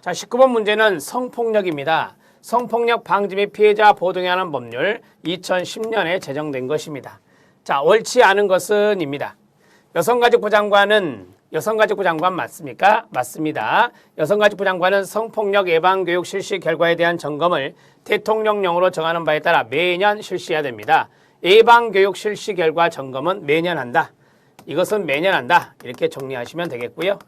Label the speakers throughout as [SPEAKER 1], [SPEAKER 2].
[SPEAKER 1] 자, 19번 문제는 성폭력입니다. 성폭력 방지 및 피해자 보호등에 관한 법률 2010년에 제정된 것입니다. 자, 옳지 않은 것은입니다. 여성가족부 장관 맞습니까? 맞습니다. 여성가족부 장관은 성폭력 예방교육 실시 결과에 대한 점검을 대통령령으로 정하는 바에 따라 매년 실시해야 됩니다. 예방교육 실시 결과 점검은 매년 한다. 이것은 매년 한다. 이렇게 정리하시면 되겠고요.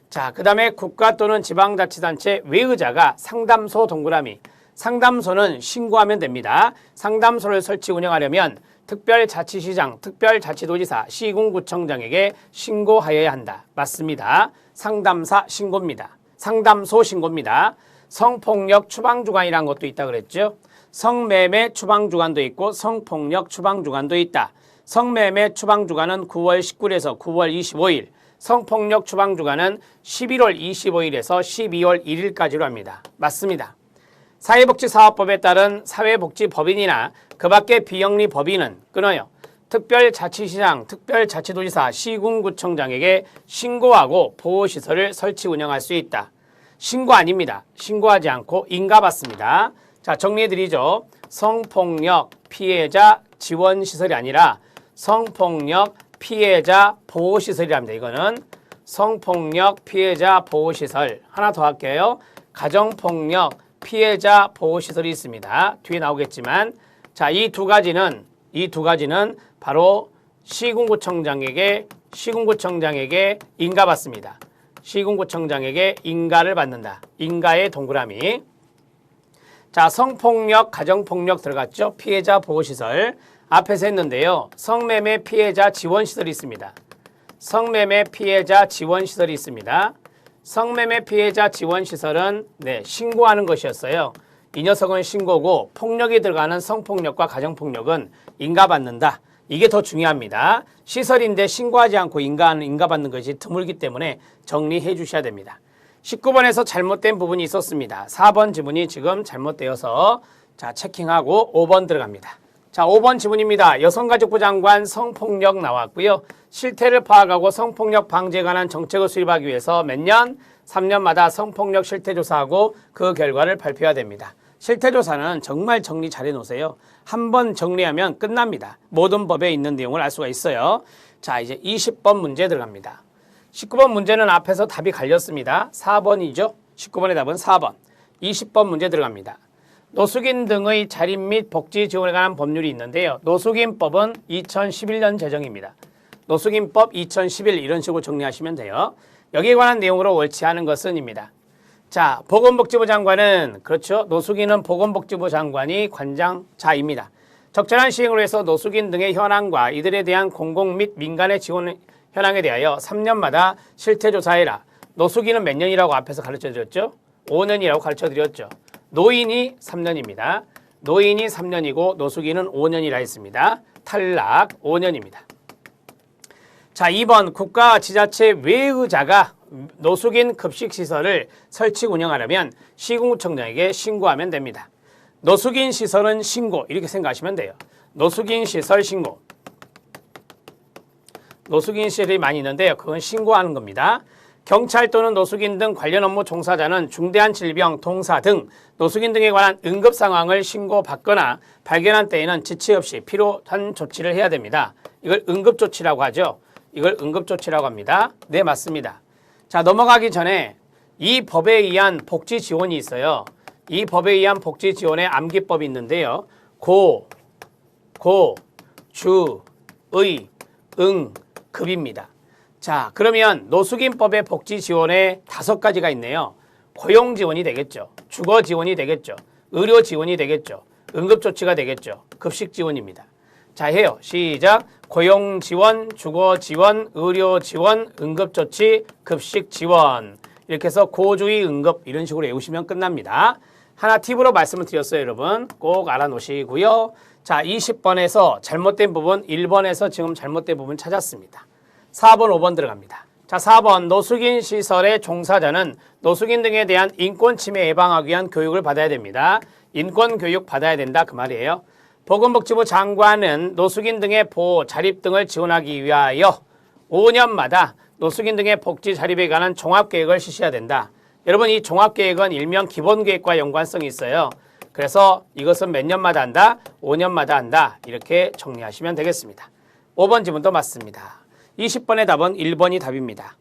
[SPEAKER 1] 자, 그 다음에 국가 또는 지방자치단체 외의자가 상담소 동그라미. 상담소는 신고하면 됩니다. 상담소를 설치 운영하려면 특별자치시장, 특별자치도지사, 시군구청장에게 신고하여야 한다. 맞습니다. 상담사 신고입니다. 상담소 신고입니다. 성폭력 추방주간이라는 것도 있다 그랬죠. 성매매 추방주간도 있고 성폭력 추방주간도 있다. 성매매 추방주간은 9월 19일에서 9월 25일, 성폭력 추방주간은 11월 25일에서 12월 1일까지로 합니다. 맞습니다. 사회복지사업법에 따른 사회복지법인이나 그 밖의 비영리 법인은 끊어요. 특별자치시장, 특별자치도지사, 시군구청장에게 신고하고 보호시설을 설치 운영할 수 있다. 신고 아닙니다. 신고하지 않고 인가받습니다. 자, 정리해드리죠. 성폭력 피해자 지원시설이 아니라 성폭력 피해자 보호시설이랍니다. 이거는 성폭력 피해자 보호시설. 하나 더 할게요. 가정폭력 피해자 보호시설이 있습니다. 뒤에 나오겠지만, 자, 이 두 가지는 바로 시군구청장에게 인가받습니다. 시군구청장에게 인가를 받는다. 인가의 동그라미. 자, 성폭력, 가정폭력 들어갔죠? 피해자 보호시설. 앞에서 했는데요. 성매매 피해자 지원시설이 있습니다. 성매매 피해자 지원시설이 있습니다. 성매매 피해자 지원시설은 신고하는 것이었어요. 이 녀석은 신고고 폭력이 들어가는 성폭력과 가정폭력은 인가받는다. 이게 더 중요합니다. 시설인데 신고하지 않고 인가받는 것이 드물기 때문에 정리해 주셔야 됩니다. 19번에서 잘못된 부분이 있었습니다. 4번 지문이 지금 잘못되어서 자, 체킹하고 5번 들어갑니다. 자, 5번 지문입니다. 여성가족부 장관 성폭력 나왔고요. 실태를 파악하고 성폭력 방지에 관한 정책을 수립하기 위해서 몇 년? 3년마다 성폭력 실태조사하고 그 결과를 발표해야 됩니다. 실태조사는 정말 정리 잘 해놓으세요. 한 번 정리하면 끝납니다. 모든 법에 있는 내용을 알 수가 있어요. 자, 이제 20번 문제 들어갑니다. 19번 문제는 앞에서 답이 갈렸습니다. 4번이죠. 19번의 답은 4번. 20번 문제 들어갑니다. 노숙인 등의 자립 및 복지 지원에 관한 법률이 있는데요. 노숙인법은 2011년 제정입니다. 노숙인법 2011 이런 식으로 정리하시면 돼요. 여기에 관한 내용으로 옳지 않은 것은입니다. 자, 보건복지부 장관은 그렇죠. 노숙인은 보건복지부 장관이 관장자입니다. 적절한 시행으로 해서 노숙인 등의 현황과 이들에 대한 공공 및 민간의 지원 현황에 대하여 3년마다 실태조사해라. 노숙인은 몇 년이라고 앞에서 가르쳐드렸죠? 5년이라고 가르쳐드렸죠. 노인이 3년입니다. 노인이 3년이고 노숙인은 5년이라 했습니다. 탈락 5년입니다. 자, 2번 국가 지자체 외의자가 노숙인 급식시설을 설치 운영하려면 시군구청장에게 신고하면 됩니다. 노숙인 시설은 신고 이렇게 생각하시면 돼요. 노숙인 시설 신고. 노숙인 시설이 많이 있는데요. 그건 신고하는 겁니다. 경찰 또는 노숙인 등 관련 업무 종사자는 중대한 질병, 동사 등 노숙인 등에 관한 응급 상황을 신고받거나 발견한 때에는 지체 없이 필요한 조치를 해야 됩니다. 이걸 응급조치라고 하죠. 이걸 응급조치라고 합니다. 네, 맞습니다. 자, 넘어가기 전에 이 법에 의한 복지 지원이 있어요. 이 법에 의한 복지 지원의 암기법이 있는데요. 고, 주, 의, 응, 급입니다. 자, 그러면 노숙인법의 복지 지원에 5가지가 있네요. 고용 지원이 되겠죠. 주거 지원이 되겠죠. 의료 지원이 되겠죠. 응급 조치가 되겠죠. 급식 지원입니다. 자, 해요. 시작. 고용 지원, 주거 지원, 의료 지원, 응급 조치, 급식 지원. 이렇게 해서 고주의 응급 이런 식으로 외우시면 끝납니다. 하나 팁으로 말씀을 드렸어요, 여러분. 꼭 알아놓으시고요. 자, 20번에서 잘못된 부분, 1번에서 지금 잘못된 부분 찾았습니다. 4번, 5번 들어갑니다. 자, 4번 노숙인 시설의 종사자는 노숙인 등에 대한 인권 침해 예방하기 위한 교육을 받아야 됩니다. 인권 교육 받아야 된다 그 말이에요. 보건복지부 장관은 노숙인 등의 보호, 자립 등을 지원하기 위하여 5년마다 노숙인 등의 복지 자립에 관한 종합계획을 실시해야 된다. 여러분 이 종합계획은 일명 기본계획과 연관성이 있어요. 그래서 이것은 몇 년마다 한다? 5년마다 한다. 이렇게 정리하시면 되겠습니다. 5번 지문도 맞습니다. 20번의 답은 1번이 답입니다.